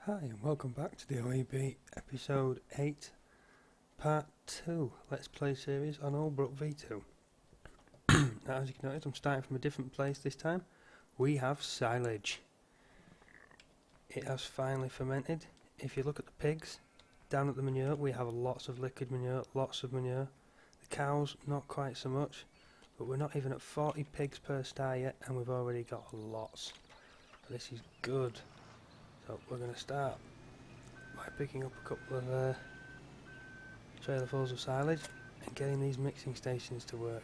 Hi and welcome back to the OEB episode 8 part 2 Let's Play series on Oldbrook V2. Now, as you can notice, I'm starting from a different place this time. We have silage. It has finally fermented. If you look at the pigs, down at the manure we have lots of liquid manure, lots of manure. The cows not quite so much, but we're not even at 40 pigs per sty yet and we've already got lots. So this is good. So we're going to start by picking up a couple of trailerfuls of silage and getting these mixing stations to work.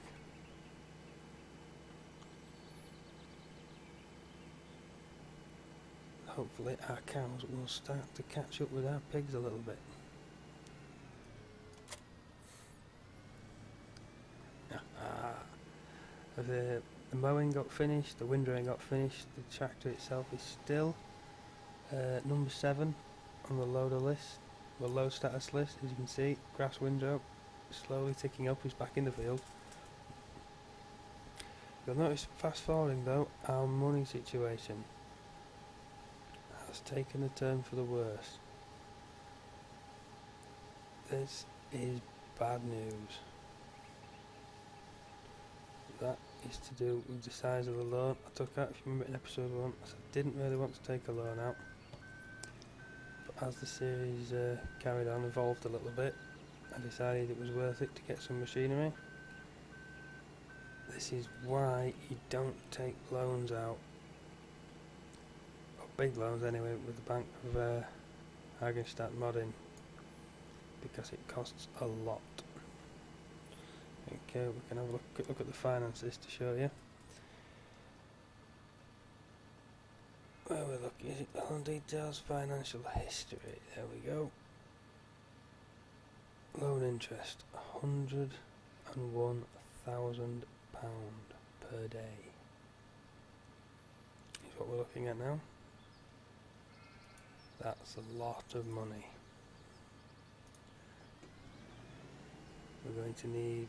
Hopefully our cows will start to catch up with our pigs a little bit. The mowing got finished, the windrowing got finished, the tractor itself is still number 7 on the loader list, the load status list. As you can see, grass windrow slowly ticking up, he's back in the field. You'll notice, fast forwarding though, our money situation has taken a turn for the worse. This is bad news. That is to do with the size of the loan I took out. If you remember in episode 1, I said I didn't really want to take a loan out. But as the series carried on, evolved a little bit, I decided it was worth it to get some machinery. This is why you don't take loans out, or big loans anyway, with the bank of Hagenstadt modding, because it costs a lot. Okay, we can have a quick look at the finances to show you. Where we're looking, is it the loan details, financial history? There we go. Loan interest, £101,000 per day is what we're looking at now. That's a lot of money. We're going to need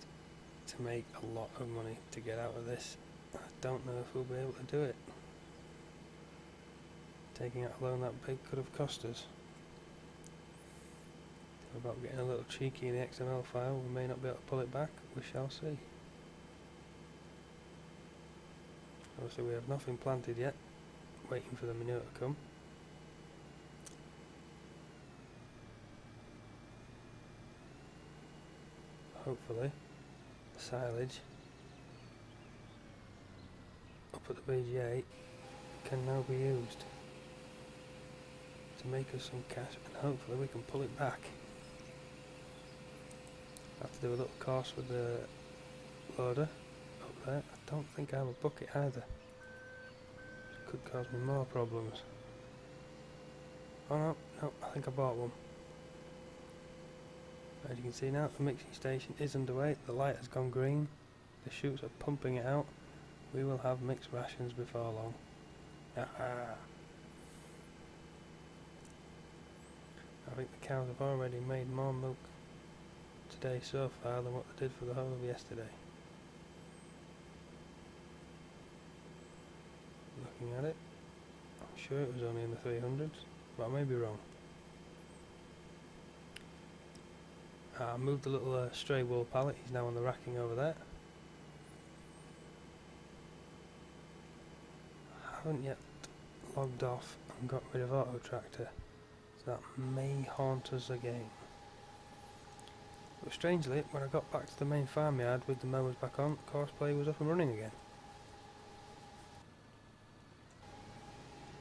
to make a lot of money to get out of this. I don't know if we'll be able to do it. Taking out a loan that big could have cost us. We're about getting a little cheeky in the XML file. We may not be able to pull it back. We shall see. Obviously we have nothing planted yet, waiting for the manure to come. Hopefully the silage up at the BGA can now be used to make us some cash, and hopefully we can pull it back. I have to do a little course with the loader up there. I don't think I have a bucket either. It could cause me more problems. Oh no, I think I bought one. As you can see now, the mixing station is underway. The light has gone green. The chutes are pumping it out. We will have mixed rations before long. Aha! I think the cows have already made more milk today so far than what they did for the whole of yesterday. Looking at it, I'm sure it was only in the 300s, but I may be wrong. I moved the little stray wool pallet, he's now on the racking over there. I haven't yet logged off and got rid of auto tractor, so that may haunt us again. But strangely, when I got back to the main farmyard with the mowers back on, Courseplay was up and running again.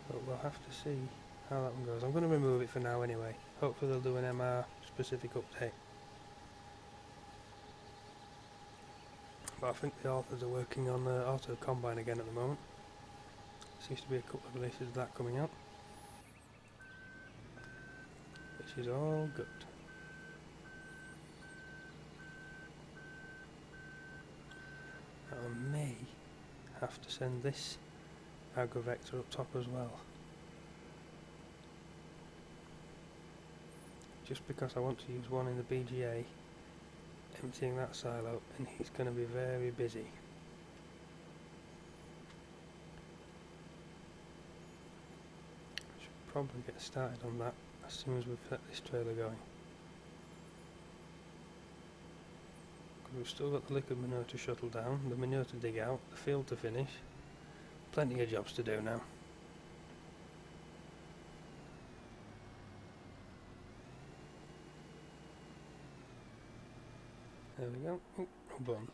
But we'll have to see how that one goes. I'm going to remove it for now anyway. Hopefully they'll do an MR specific update. But I think the authors are working on Auto Combine again at the moment. Seems to be a couple of releases of that coming out, which is all good. Now I may have to send this agrovector up top as well, just because I want to use one in the BGA, emptying that silo, and he's going to be very busy. probably get started on that as soon as we've set this trailer going. We've still got the liquid manure to shuttle down, the manure to dig out, the field to finish. Plenty of jobs to do now. There we go. Oh, boom.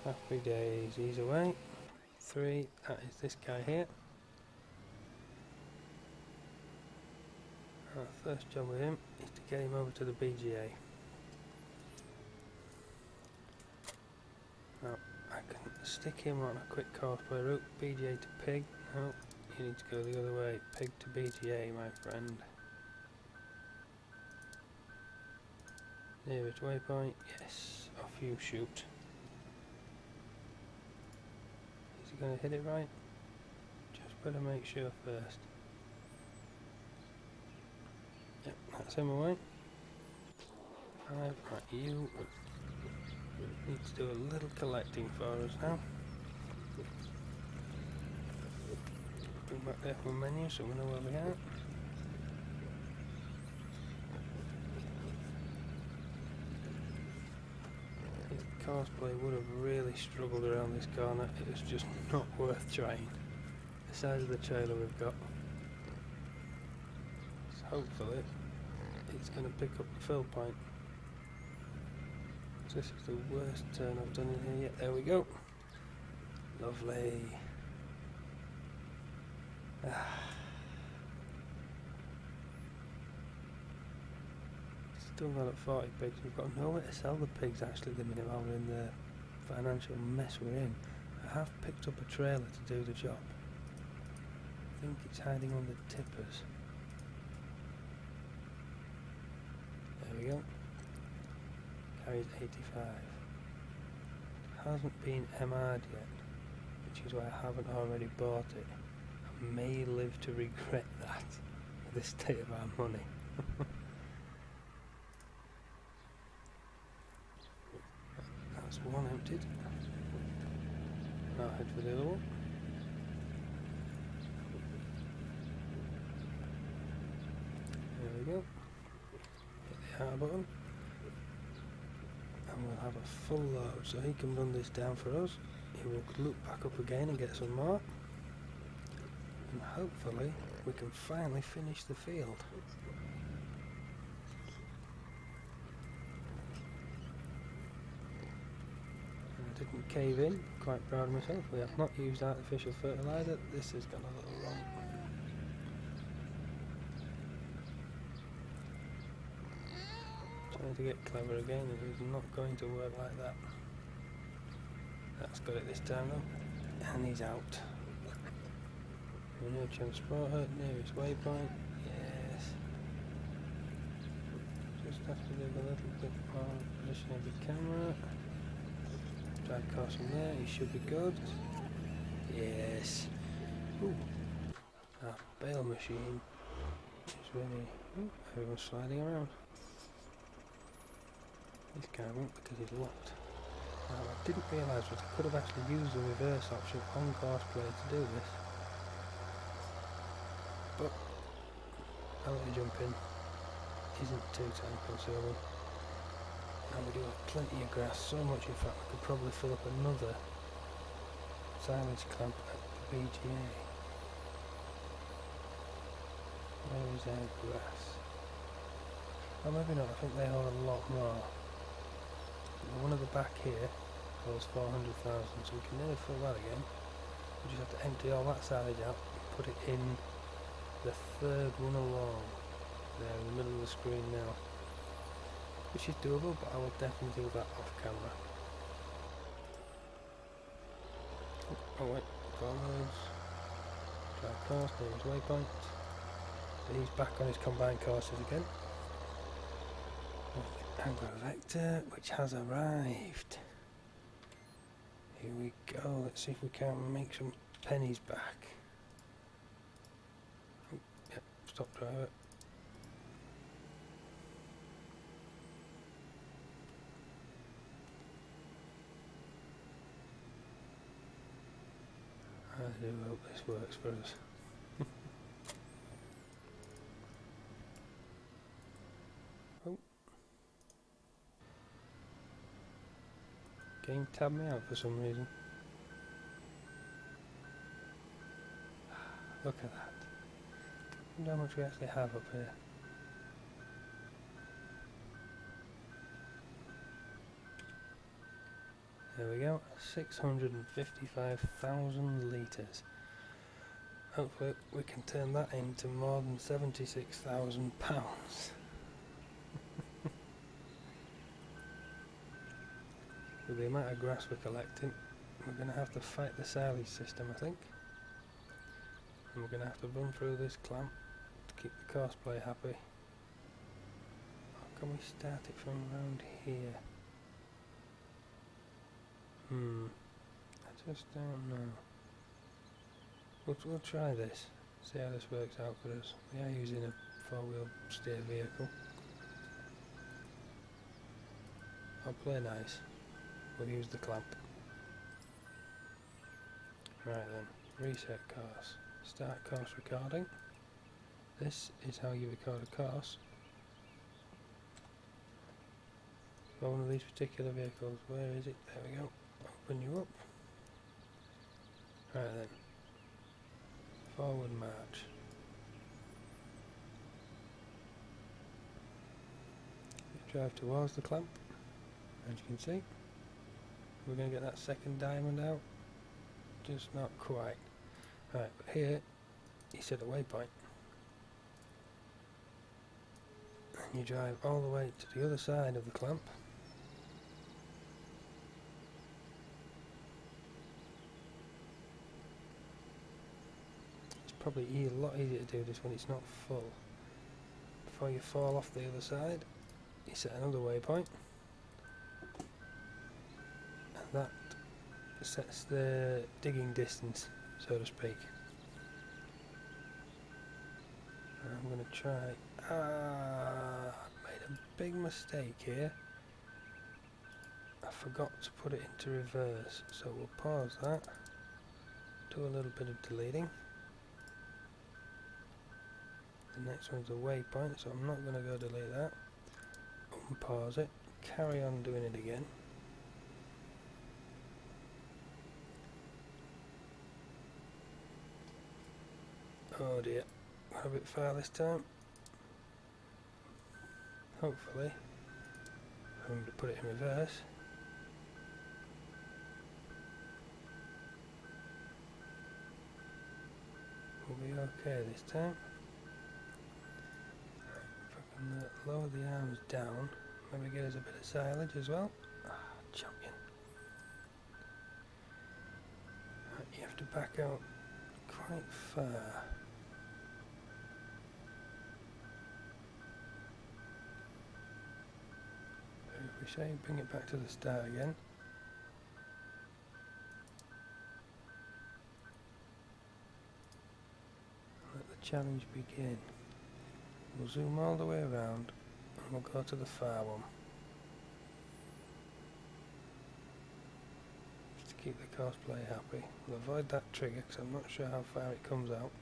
Happy days, ease away. 3, that is this guy here. Our first job with him is to get him over to the BGA. Now, I can stick him on a quick causeway route, BGA to pig. No, you need to go the other way, pig to BGA, my friend. Nearest waypoint, yes, off you shoot. Is he going to hit it right? Just better make sure first. Yep, that's him away. 5, right, you need to do a little collecting for us now. Bring back the F1 menu so we know where we are. His cosplay would have really struggled around this corner. It was just not worth trying. The size of the trailer we've got. So hopefully it's going to pick up the fill point. This is the worst turn I've done in here yet. There we go. Lovely. Still not at 40 pigs. We've got nowhere to sell the pigs actually the minute while we're in the financial mess we're in. I have picked up a trailer to do the job. I think it's hiding on the tippers. There we go. Carries 85. Hasn't been MR'd yet, which is why I haven't already bought it. I may live to regret that with the state of our money. That's one emptied. Now head for the other one. There we go. Hit the R button. And we'll have a full load, so he can run this down for us. He will loop back up again and get some more. And hopefully we can finally finish the field. And I didn't cave in, quite proud of myself. We have not used artificial fertiliser. This has gone a little wrong. Trying to get clever again, it is not going to work like that. That's got it this time though. And he's out. Manure transporter, nearest waypoint, yes. Just have to do a little bit more position of the camera. Drag across from there, he should be good. Yes. Ooh. Our bale machine is really... Ooh, everyone's sliding around. This guy won't because he's locked. Now I didn't realise that I could have actually used the reverse option on cosplay to do this. But I'll let you jump in. Isn't too time consuming. And we do have plenty of grass, so much in fact we could probably fill up another silage clamp at the BGA. Where is our grass? Oh, maybe not, I think they hold a lot more. The one at the back here holds 400,000, so we can nearly fill that again. We just have to empty all that silage out and put it in the third one along there in the middle of the screen now, which is doable, but I will definitely do that off camera. Oh wait, forwards, drive course, near his waypoint. So he's back on his combined courses again. Agro-vector, which has arrived. Here we go, let's see if we can make some pennies back. Oh, yep, stop driver. I do hope this works for us. game tabbed me out for some reason. Look at that. I wonder how much we actually have up here. There we go, 655,000 litres. Hopefully we can turn that into more than £76,000. With the amount of grass we're collecting, we're going to have to fight the silage system, I think. And we're going to have to run through this clamp to keep the cosplay happy. Or can we start it from around here? I just don't know. We'll try this, see how this works out for us. We are using a 4-wheel steer vehicle. I'll play nice. We'll use the clamp. Right then, reset course. Start course recording. This is how you record a course for one of these particular vehicles. Where is it? There we go. Open you up. Right then. Forward march. Drive towards the clamp, as you can see. We're going to get that second diamond out. Just not quite. Right, but here you set a waypoint. And you drive all the way to the other side of the clamp. Probably a lot easier to do this when it's not full. Before you fall off the other side, you set another waypoint, and that sets the digging distance, so to speak. I'm going to try. Made a big mistake here. I forgot to put it into reverse, so we'll pause that. Do a little bit of deleting. The next one's a waypoint, so I'm not going to go delete that. Unpause it, carry on doing it again. Oh dear, got a bit far this time. Hopefully, I'm going to put it in reverse. We'll be okay this time. Lower the arms down, maybe get us a bit of silage as well. Champion. Right, you have to back out quite far. So if we say bring it back to the start again. Let the challenge begin. We'll zoom all the way around and we'll go to the far one. Just to keep the cosplay happy. We'll avoid that trigger because I'm not sure how far it comes out.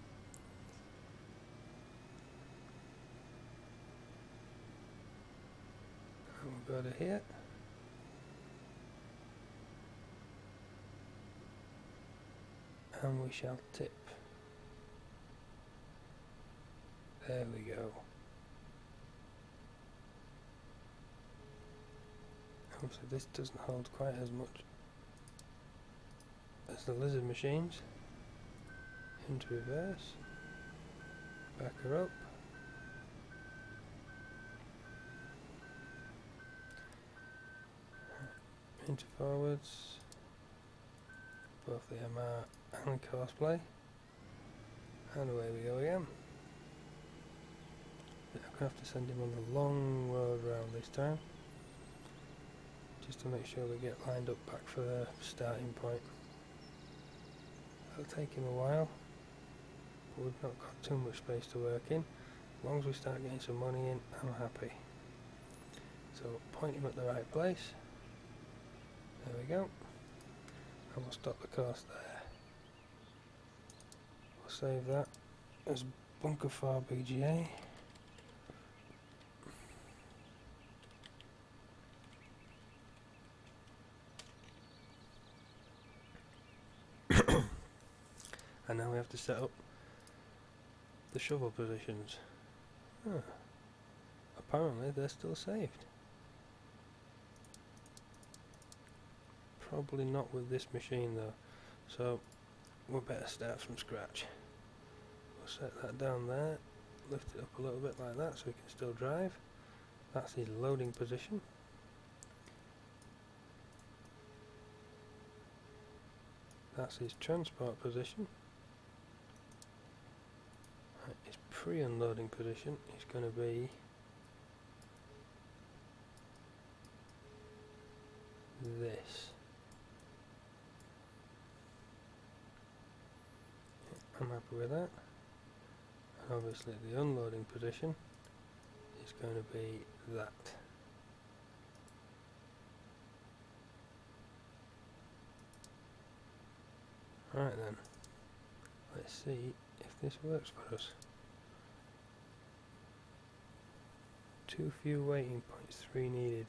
And we'll go to here. And we shall tip. There we go. Obviously this doesn't hold quite as much as the lizard machines. Into reverse. Back her up. Into forwards. Both the MR and cosplay. And away we go again. I'm going to have to send him on the long road round this time, just to make sure we get lined up back for the starting point. It'll take him a while, but we've not got too much space to work in. As long as we start getting some money in, I'm happy. So point him at the right place. There we go. And we'll stop the course there. We'll save that as Bunker 4 BGA. And now we have to set up the shovel positions. Huh. Apparently they're still saved. Probably not with this machine though, so we'll better start from scratch. We'll set that down there, lift it up a little bit like that so we can still drive. That's his loading position. That's his transport position. His pre-unloading position is going to be this. I'm happy with that. And obviously the unloading position is going to be that. Right then, let's see if this works for us. Too few waiting points, 3 needed.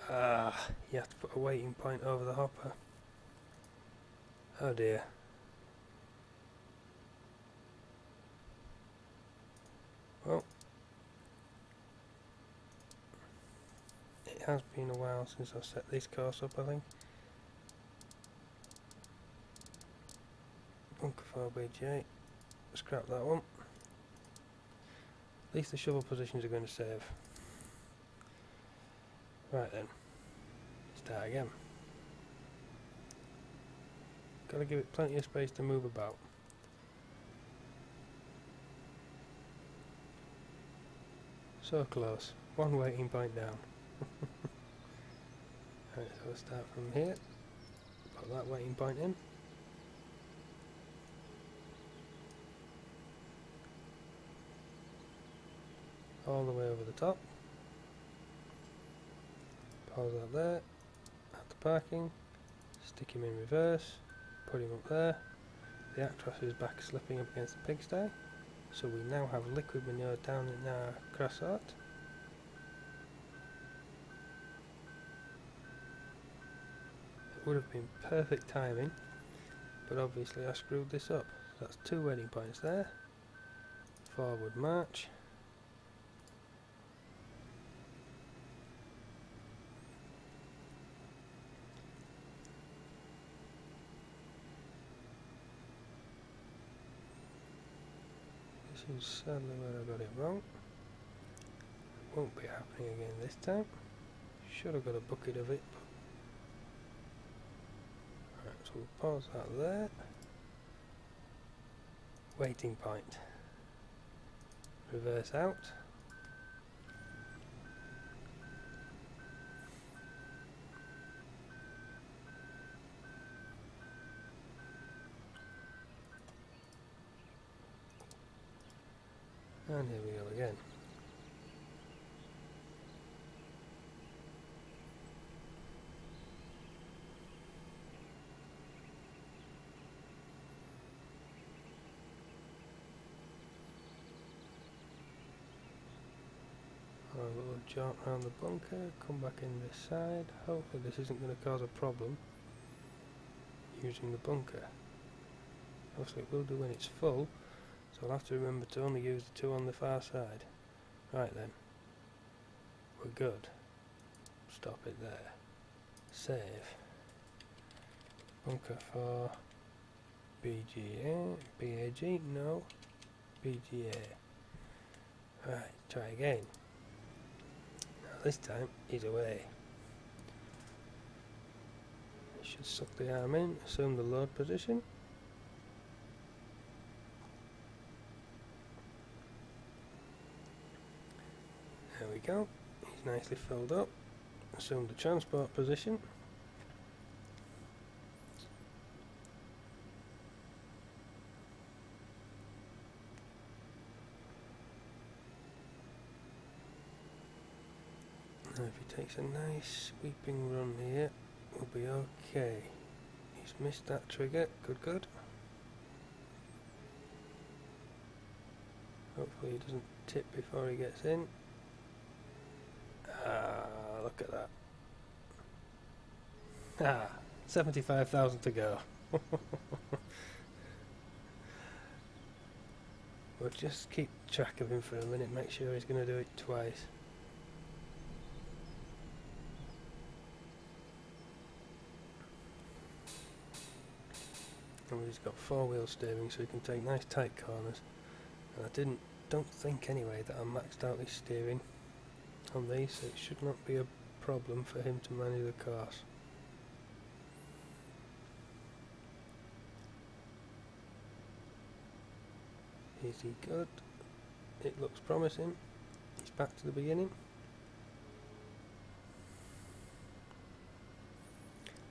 You have to put a waiting point over the hopper. Oh dear. Well, it has been a while since I've set this course up, I think. Bunker 4BJ, scrap that one. At least the shovel positions are going to save. Right then, start again. Gotta give it plenty of space to move about. So close, one waiting point down. Right, so we'll start from here, put that waiting point in. All the way over the top. Pause that there, at the parking, stick him in reverse, put him up there. The Actros is back slipping up against the pigsty, so we now have liquid manure down in our grass sort. It would have been perfect timing, but obviously I screwed this up. So that's 2 waiting points there. Forward march. This is sadly where I got it wrong. Won't be happening again this time. Should have got a bucket of it. Right, so we'll pause that there. Waiting point. Reverse out. And here we go again. A little jaunt around the bunker, come back in this side. Hopefully this isn't going to cause a problem using the bunker. Obviously it will do when it's full, so I'll have to remember to only use the 2 on the far side. Right then, we're good. Stop it there. Save. Bunker for BGA, BAG, no, BGA. Right, try again. Now this time he's away. Should suck the arm in, assume the load position. There we go, he's nicely filled up. Assume the transport position. Now if he takes a nice sweeping run here, we'll be okay. He's missed that trigger, good. Hopefully he doesn't tip before he gets in. Look at that. 75,000 to go. We'll just keep track of him for a minute, make sure he's going to do it twice. And he's got 4-wheel steering so he can take nice tight corners. And I don't think anyway that I maxed out his steering on these, so it should not be a problem for him to manage the course. Is he good? It looks promising. He's back to the beginning.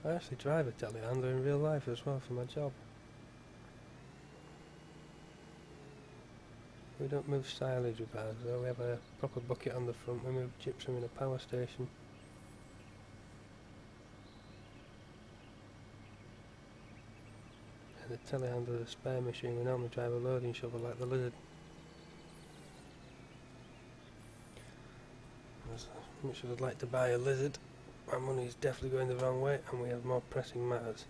I actually drive a telehandler in real life as well for my job. We don't move silage with ours though, we have a proper bucket on the front, we move gypsum in a power station. And the telehandler is a spare machine, we normally drive a loading shovel like the Lizard. As much as I'd like to buy a Lizard, my money is definitely going the wrong way and we have more pressing matters.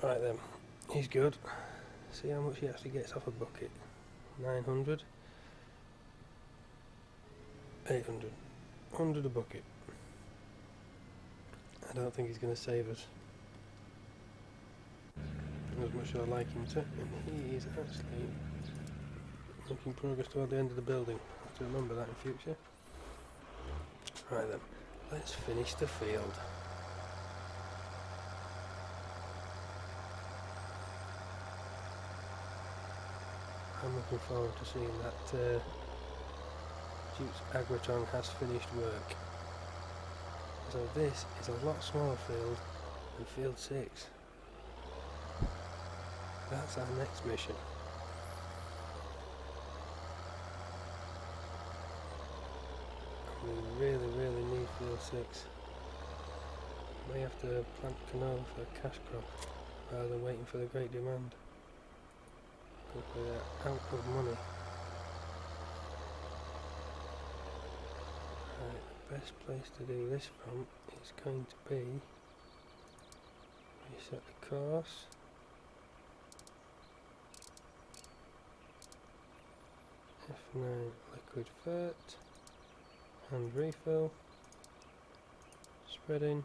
Right then, he's good. See how much he actually gets off a bucket. 900, 800, 100 a bucket. I don't think he's going to save us as much as I'd like him to, and he is actually making progress toward the end of the building. I have to remember that in future. Right then, let's finish the field. I'm looking forward to seeing that Duke's Agrotron has finished work. So this is a lot smaller field than field 6. That's our next mission. We really need field 6. May have to plant canola for a cash crop rather than waiting for the great demand. We're out of money. Right, the best place to do this from is going to be reset the course. F9 liquid fert, hand refill, spreading,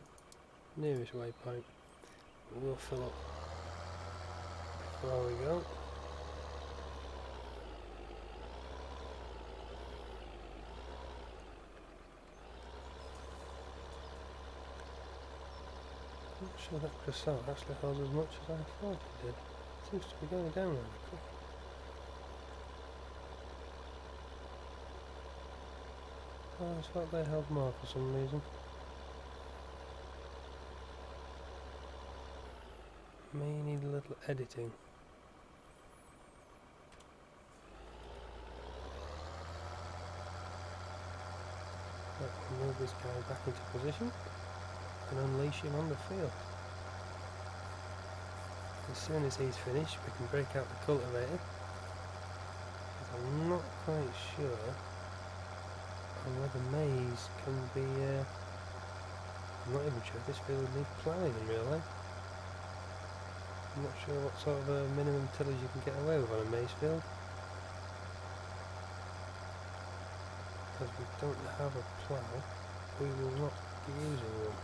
nearest waypoint. We'll fill up before we go. I'm not sure that croissant actually holds as much as I thought it did. It seems to be going down really quick. Oh, I thought they held more for some reason. May need a little editing. Let me move this guy back into position and unleash him on the field. As soon as he's finished, we can break out the cultivator. I'm not quite sure on whether maize can be. I'm not even sure if this field needs ploughing in real life. I'm not sure what sort of a minimum tillage you can get away with on a maize field, because we don't have a plough. We will not be using one.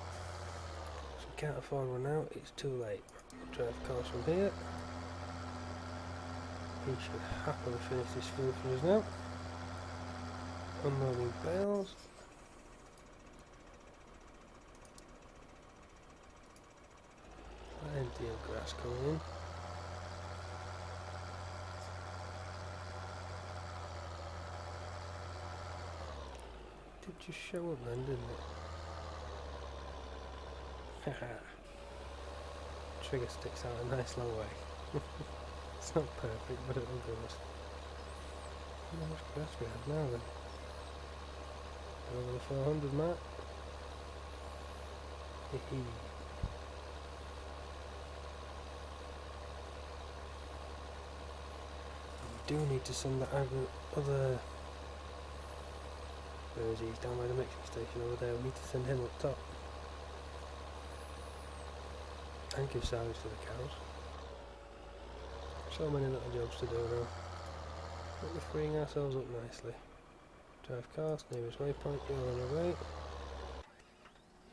So we can't afford one now, it's too late. We'll try of course from here. He should happily finish this field for us now. Unloading bales. Plenty of grass coming in. Did just show up then, didn't it? Haha. Trigger sticks out a nice long way. It's not perfect, but it'll do us. How much grass we have now then? Over the 400 mark. Hehe. We do need to send that other. Where is he? He's down by the mixing station over there. We need to send him up top. And give silage to the cows. So many little jobs to do now. But we're freeing ourselves up nicely. Drive cars, nearest waypoint, you're on your way.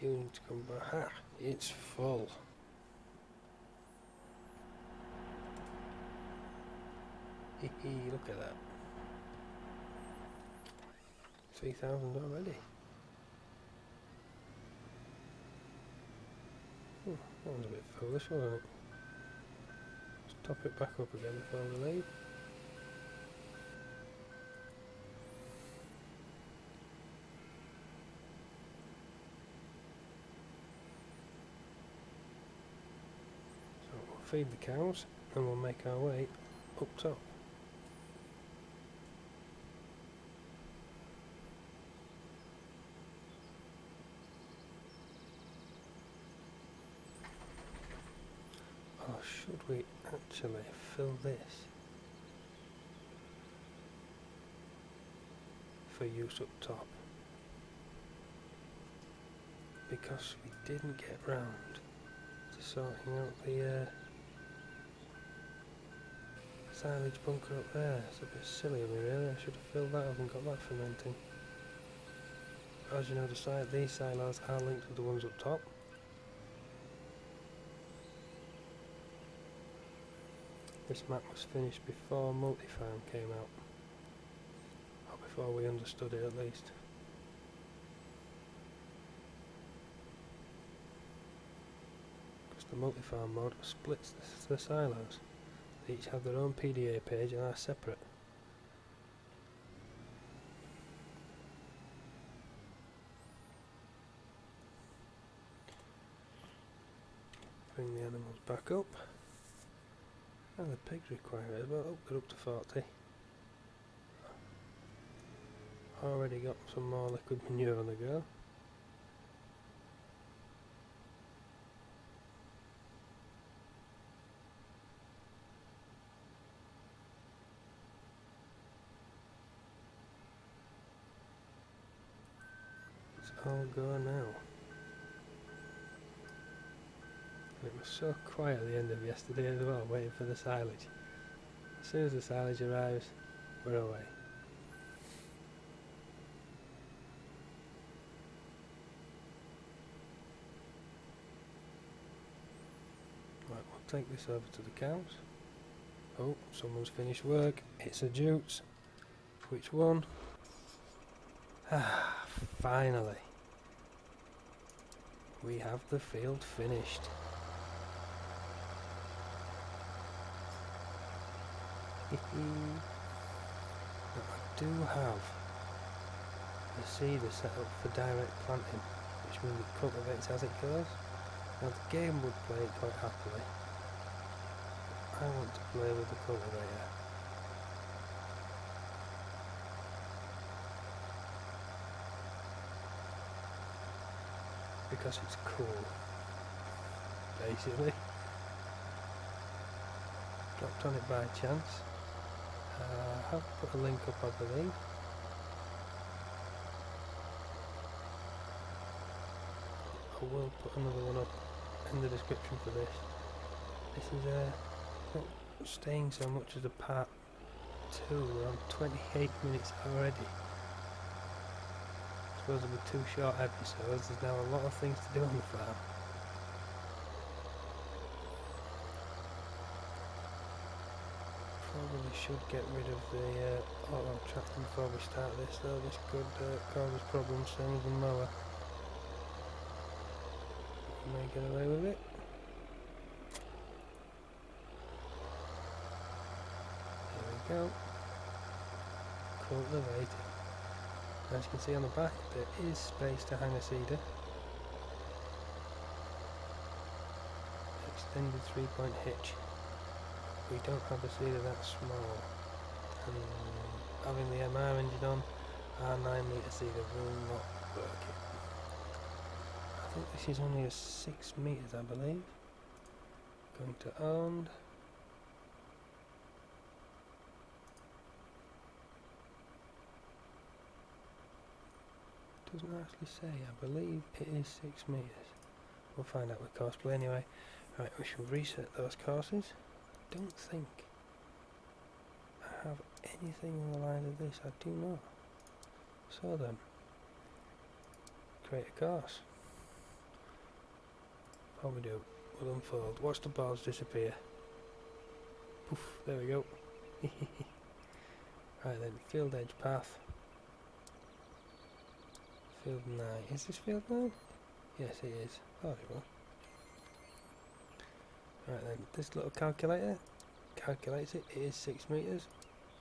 You need to come back. Ha! It's full. Hehe, look at that. 3,000 already. That was a bit foolish, wasn't it? Let's top it back up again before we leave. So we'll feed the cows and we'll make our way up top. Or should we actually fill this for use up top? Because we didn't get round to sorting out the silage bunker up there. It's a bit silly of me really, I should have filled that up and got that fermenting. As you know, these silos are linked with the ones up top. This map was finished before Multifarm came out, or before we understood it at least. Because the Multifarm mod splits the silos. They each have their own PDA page and are separate. Bring the animals back up. And the pigs require it as well. Oh, they're up to 40. Already got some more liquid manure on the go. It's all go now. It was so quiet at the end of yesterday as well, waiting for the silage. As soon as the silage arrives, we're away. Right, we'll take this over to the cows. Oh, someone's finished work. It's a jutes. Which one? Ah, finally. We have the field finished. But I do have the seeder set up for direct planting, which means it cultivates as it goes. Now the game would play it quite happily. I want to play with the cultivator. Because it's cool, basically. Dropped on it by chance. I have put a link up, I believe. I will put another one up in the description for this. This is not staying so much as a part 2. We're on 28 minutes already. Supposed to be 2 short episodes. There's now a lot of things to do on the farm. Probably should get rid of the auto tractor before we start this though. This could cause us problems, same as the mower. We may get away with it. There we go. Cultivating. As you can see on the back, there is space to hang a seeder. Extended 3-point hitch. We don't have a seeder that small. And having the MR engine on, our 9-metre seeder will not work it. I think this is only a 6 metres, I believe. Going to owned. Doesn't actually say, I believe it is 6 metres. We'll find out with courseplay anyway. Right, we shall reset those courses. Don't think have anything on the line of this? I do not. So then, create a course. What we do? We'll unfold. Watch the boards disappear. Poof, there we go. Right then, field edge path. Field 9. Is this field 9? Yes it is. Thought it was. Right then, this little calculator calculates it. It is 6 metres.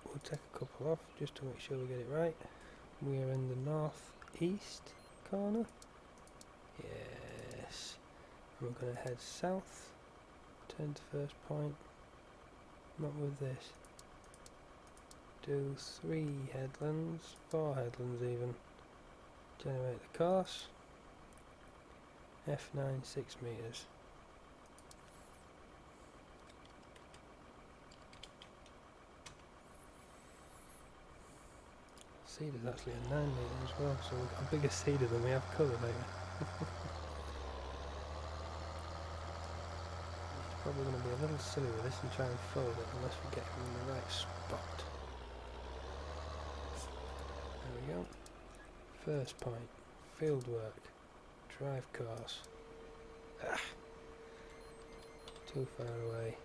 We'll take a couple off just to make sure we get it right. We are in the north-east corner. Yes. And we're going to head south. Turn to first point. Not with this. Do 3 headlands, 4 headlands even. Generate the course. F9 6 metres. Seed is actually a 9 metre as well, so we've got a bigger seeder than we have colour maybe. It's probably going to be a little silly with this and try and fold it unless we get him in the right spot. There we go. First point, field work, drive course. Ah, too far away.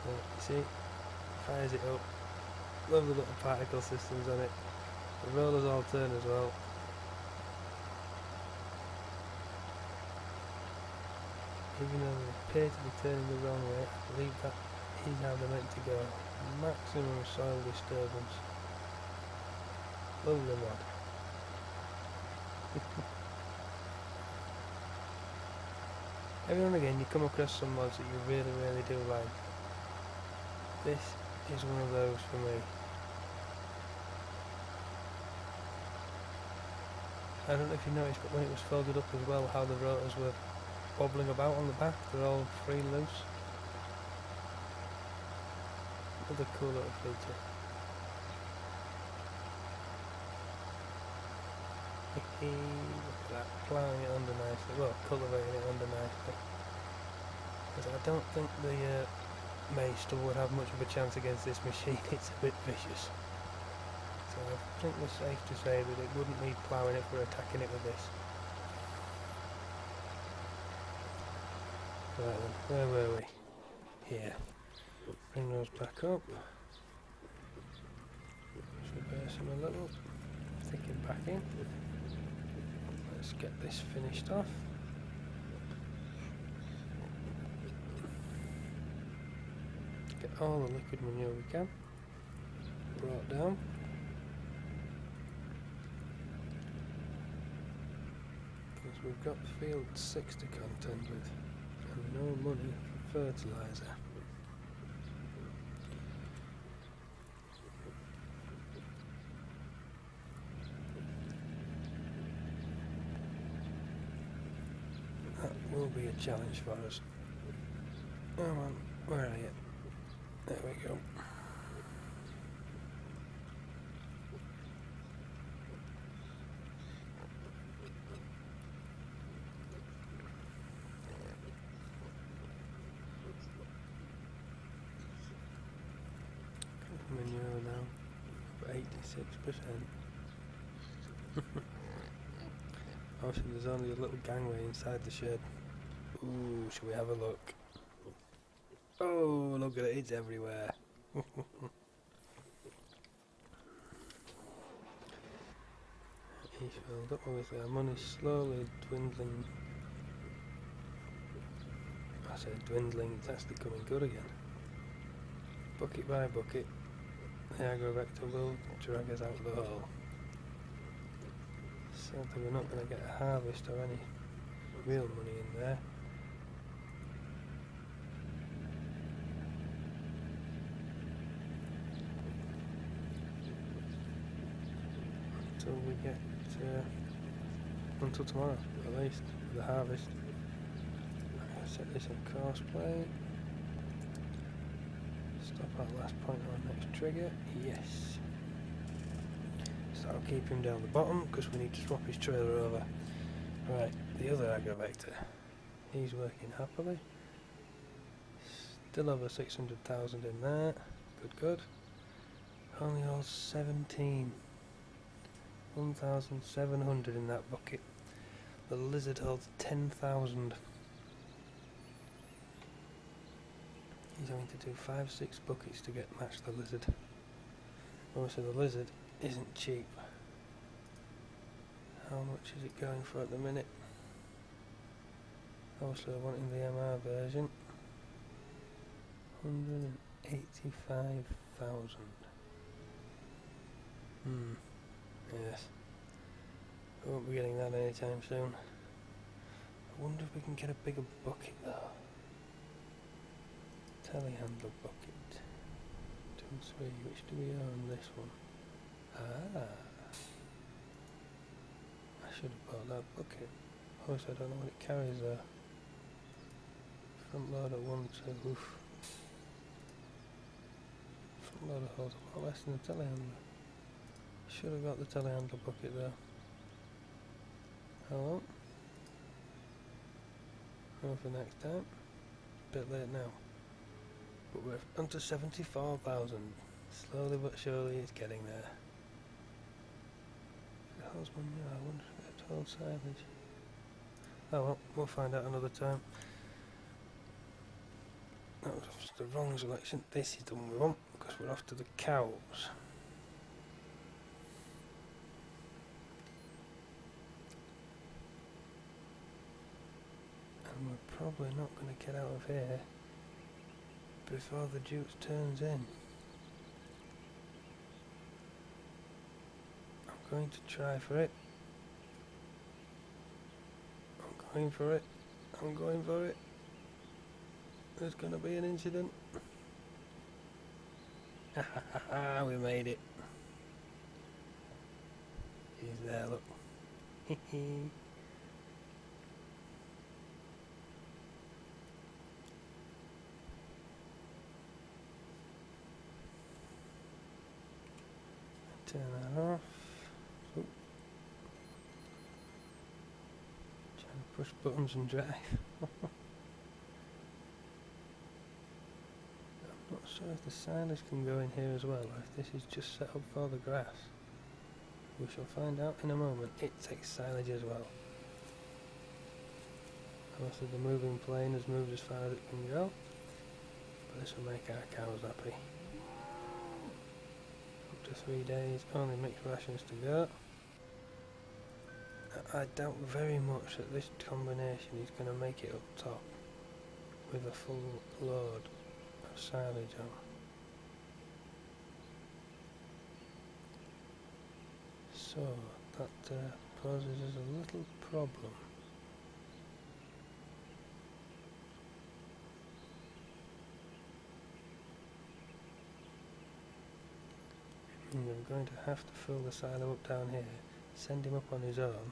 You see, fires it up. Love the little particle systems on it. The rollers all turn as well. Even though they appear to be turning the wrong way, I believe that is how they're meant to go. Maximum soil disturbance. Lovely mod. Every now and again you come across some mods that you really, really do like. This is one of those for me. I don't know if you noticed, but when it was folded up as well, how the rotors were wobbling about on the back, they're all free and loose. Another cool little feature. Look at that, ploughing it under nicely, well, cultivating it under nicely. Because I don't think the Maester would have much of a chance against this machine, it's a bit vicious. So I think we're safe to say that it wouldn't need ploughing if we're attacking it with this. Right then, where were we? Here. Bring those back up. Just reverse them a little. Thicken back in. Let's get this finished off. Get all the liquid manure we can brought down. Because we've got field 6 to contend with. And no money for fertiliser. That will be a challenge for us. Come on, where are you? There we go. Manure now for 86%. Obviously there's only a little gangway inside the shed. Ooh, shall we have a look? Oh, look at it, it's everywhere. He's filled up, obviously our money's slowly dwindling. I said dwindling, it's actually coming good again. Bucket by bucket. The agrovector will drag us out of the hole. Sadly we're not going to get a harvest or any real money in there. Until we get until tomorrow at least for the harvest. I'm going to set this on course play. Stop at last point on next trigger. Yes. So I'll keep him down the bottom because we need to swap his trailer over. Right, the other aggravator. He's working happily. Still over 600,000 in there. Good, good. Only holds 17. 1,700 in that bucket. The lizard holds 10,000. He's having to do 5-6 buckets to match the lizard. Obviously the lizard isn't cheap. How much is it going for at the minute? Obviously I'm wanting the MR version. 185,000. Yes. We won't be getting that anytime soon. I wonder if we can get a bigger bucket though. Telehandler bucket. 2 and 3. Which do we own? This one. Ah. I should have bought that bucket. Also, I don't know what it carries though. Front loader 1, 2. Oof. Front loader holds a lot less than the telehandler. Should have got the telehandler bucket though. Hello. Go for next time. Bit late now. But we're onto 74,000. Slowly but surely it's getting there. If it holds 1 year, I wonder if it holds silage. Oh well, we'll find out another time. That was the wrong selection. This is the one we want because we're off to the cows. And we're probably not going to get out of here before the Duke turns in. I'm going to try for it. I'm going for it. I'm going for it. There's going to be an incident. Ha ha ha ha, we made it. He's there, look. Hee. Turn that off. Oh. Trying to push buttons and drive. I'm not sure if the silage can go in here as well, or if this is just set up for the grass. We shall find out in a moment. It takes silage as well. Obviously the moving plane has moved as far as it can go, but this will make our cows happy. 3 days, only mixed rations to go. I doubt very much that this combination is going to make it up top with a full load of silage on. So that poses us a little problem. And we're going to have to fill the silo up down here, send him up on his own.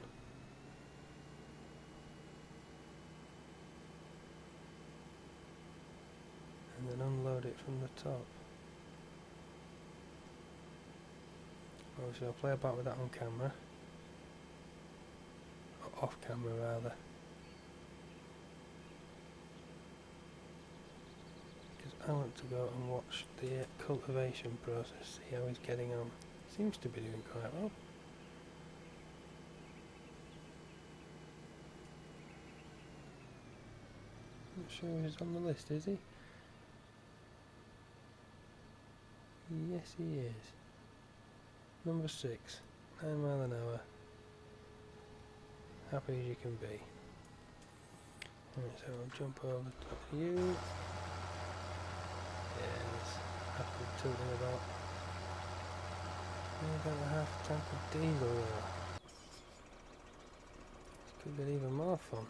And then unload it from the top. Obviously I'll play about with that on camera. Or off camera rather. I want to go and watch the cultivation process, see how he's getting on. Seems to be doing quite well. Not sure he's on the list, is he? Yes, he is. Number 6, 9 mile an hour. Happy as you can be. Right, so I'll jump over the top of you. Yes, happy tooting about. Maybe about a half tank of diesel there. This could get even more fun.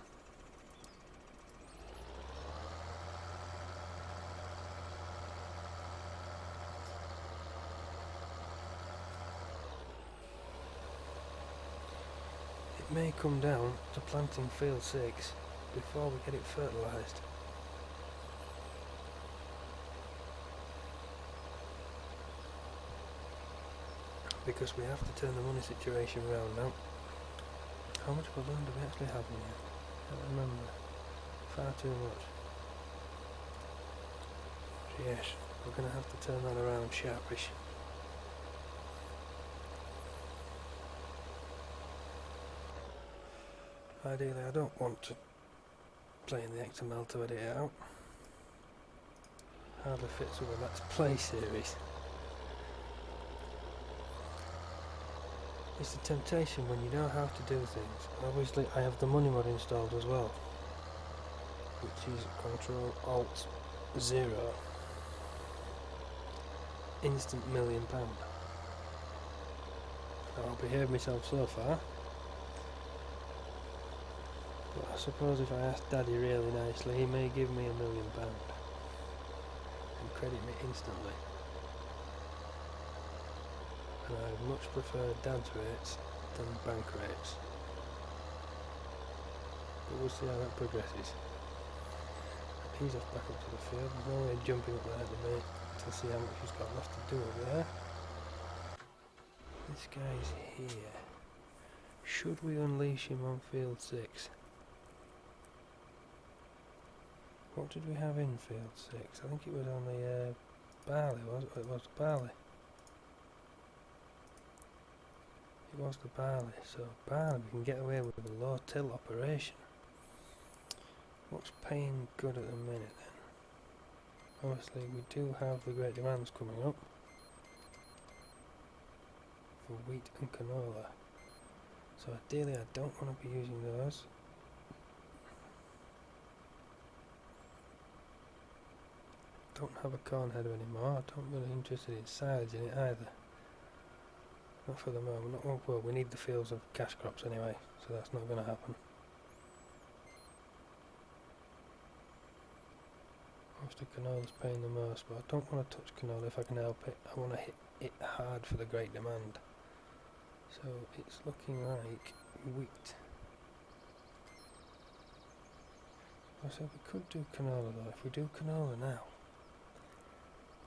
It may come down to planting field 6 before we get it fertilised. Because we have to turn the money situation around now. How much balloon do we actually have in here? I can't remember. Far too much. Yes, we're going to have to turn that around sharpish. Ideally, I don't want to play in the XML to edit it out. Hardly fits with a Let's Play series. It's the temptation when you know how to do things. Obviously, I have the money mod installed as well, which is Ctrl-Alt-0. Instant £1,000,000. I'll behave myself so far. But I suppose if I ask Daddy really nicely, he may give me £1,000,000 and credit me instantly. And I much prefer Dad's rates than bank rates. But we'll see how that progresses. He's off back up to the field. There's no way jumping up there at the minute to see how much he's got left to do up there. This guy's here. Should we unleash him on field 6? What did we have in field 6? I think it was only barley, was it? It was barley. It was the barley, so barley we can get away with a low till operation. What's paying good at the minute then? Obviously we do have the great demands coming up for wheat and canola. So ideally I don't want to be using those. Don't have a corn header anymore. I don't really interested in silage in it either. Not for the moment. Not well, we need the fields of cash crops anyway, so that's not going to happen. Obviously canola's paying the most, but I don't want to touch canola if I can help it. I want to hit it hard for the great demand. So it's looking like wheat. So we could do canola though. If we do canola now,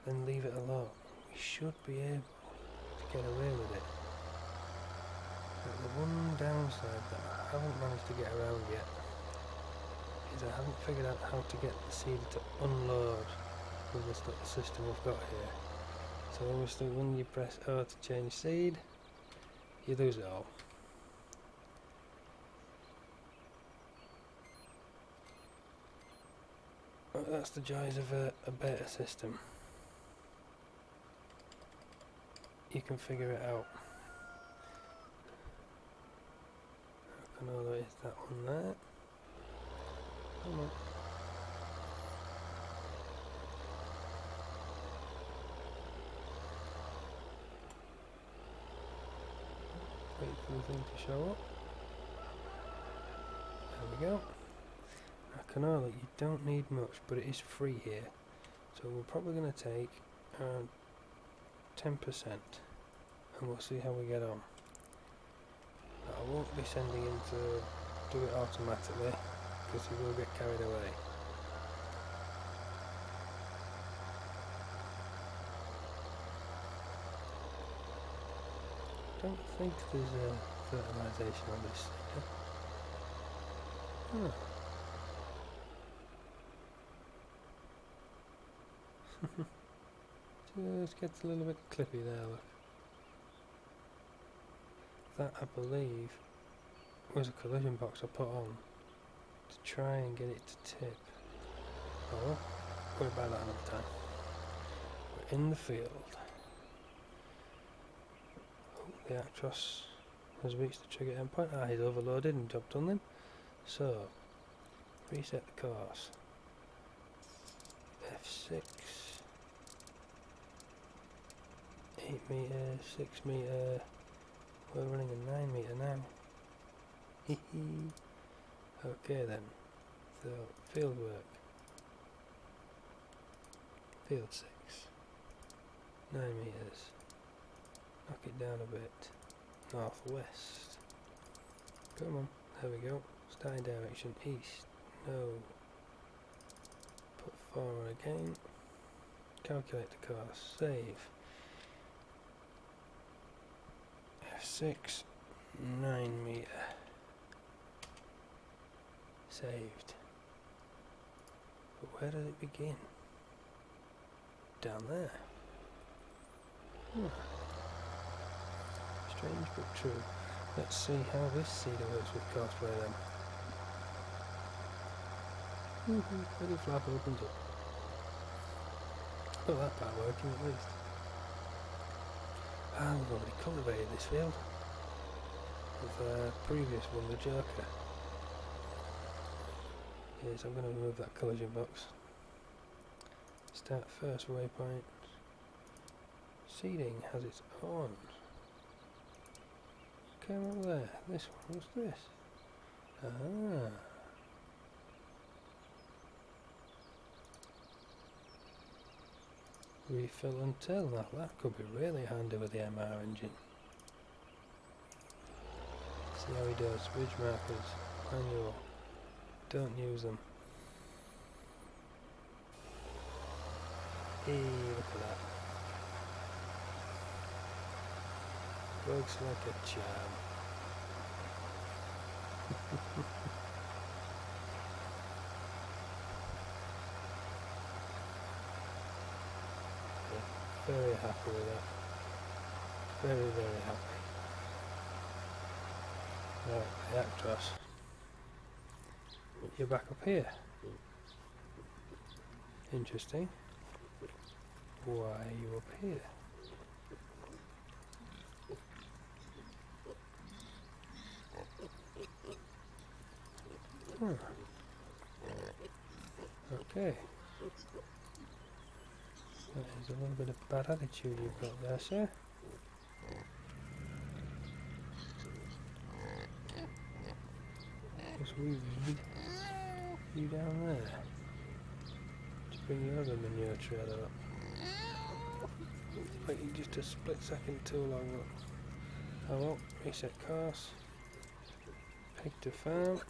then leave it alone, we should be able to get away with it. But the one downside that I haven't managed to get around yet is I haven't figured out how to get the seed to unload with this little system we've got here. So obviously when you press O to change seed, you lose it all. But that's the joys of a beta system. You can figure it out. Canola is that one there. Come on. Wait for the thing to show up. There we go. Now canola, you don't need much, but it is free here. So we're probably going to take around 10%, and we'll see how we get on. Now, I won't be sending him to do it automatically because he will get carried away. I don't think there's a fertilisation on this thing. Just gets a little bit clippy there, look. That, I believe, was a collision box I put on to try and get it to tip. Oh, worry about that another time. We're in the field. Oh, the Actros has reached the trigger endpoint. Ah, he's overloaded and job done then. So, reset the course. F6. 8 metre, 6 metre, we're running a 9 metre now. Okay then, so field work. Field 6. 9 metres. Knock it down a bit. Northwest. Come on, there we go. Starting direction east. No. Put 4 on again. Calculate the course. Save. F6, 9 metre. Saved. But where does it begin? Down there. Strange but true. Let's see how this seeder works with cosplay then. Little flap opens up. Oh, that part working at least. Ah, we've already cultivated this field with the previous one, the Joker. Yes, I'm going to remove that collision box. Start first waypoint. Seeding has its own. Come over there. This one. What's this? Ah. Refill until. Now that could be really handy with the MR engine. See how he does. Ridge markers. Manual. Don't use them. Hey, look at that. Works like a charm. Yeah, very happy with that. Very, very happy. Right, the Actros. You're back up here. Interesting. Why are you up here? Okay. That is a little bit of bad attitude you've got there, sir. Because we need you down there to bring your other manure trailer up. Waiting just a split second too long. Look. Oh well, reset course. Pick to farm.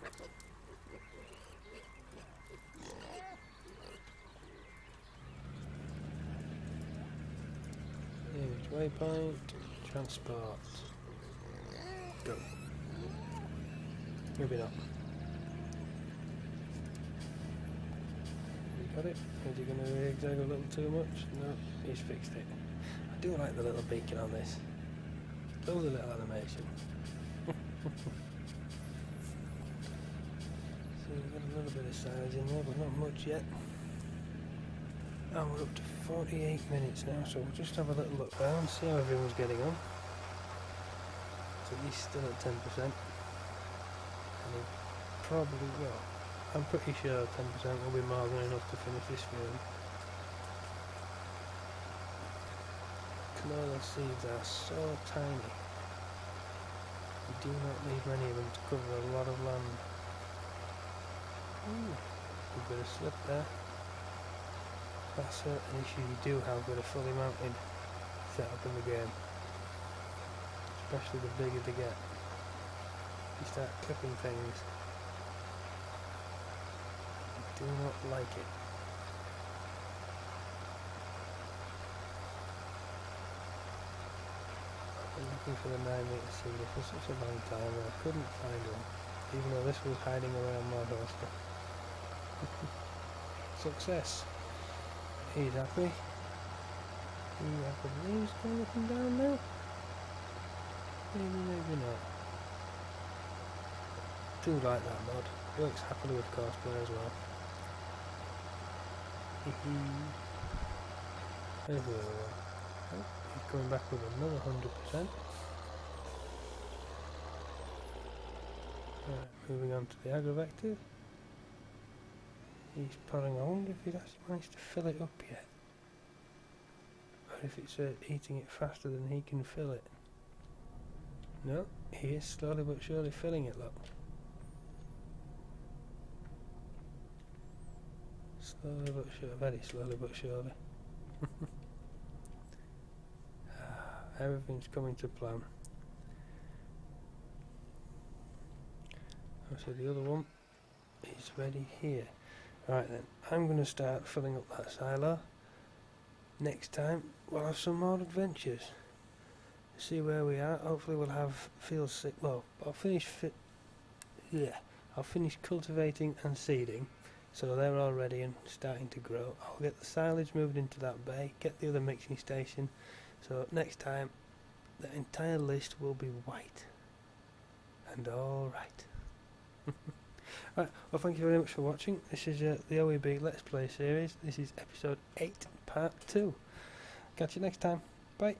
Image waypoint. Transport. Go. Maybe not. You got it? Is he going to zigzag a little too much? No, he's fixed it. I do like the little beacon on this. Lovely little animation. So we've got a little bit of silage in there, but not much yet. And we're up to 48 minutes now, so we'll just have a little look round, see how everyone's getting on. It's at least still at 10%. And he probably will. I'm pretty sure 10% will be more than enough to finish this field. Canola seeds are so tiny. You do not need many of them to cover a lot of land. Ooh, a bit of slip there. That's an issue you do have with a fully mounted setup in the game. Especially the bigger they get. You start clipping things. You do not like it. I'm looking for the 9-meter seeder for such a long time and I couldn't find one, even though this was hiding around my holster. Success. He's happy. I believe he's going up and down now. Maybe, maybe not. Do like that mod. Works happily with cosplay as well. There's the other one. Oh, he's coming back with another 100%. Right, moving on to the agrovector. He's pulling. I wonder if he's actually managed to fill it up yet. Or if it's eating it faster than he can fill it. No, he is slowly but surely filling it, look. Slowly but surely, very slowly but surely. Everything's coming to plan. So the other one is ready here. Right then, I'm going to start filling up that silo. Next time we'll have some more adventures. See where we are. Hopefully we'll have field 6. Well, I'll finish I'll finish cultivating and seeding, so they're all ready and starting to grow. I'll get the silage moved into that bay, get the other mixing station, so next time the entire list will be white and alright. Right, well, thank you very much for watching. This is the OEB Let's Play series. This is episode 8 part 2. Catch you next time. Bye.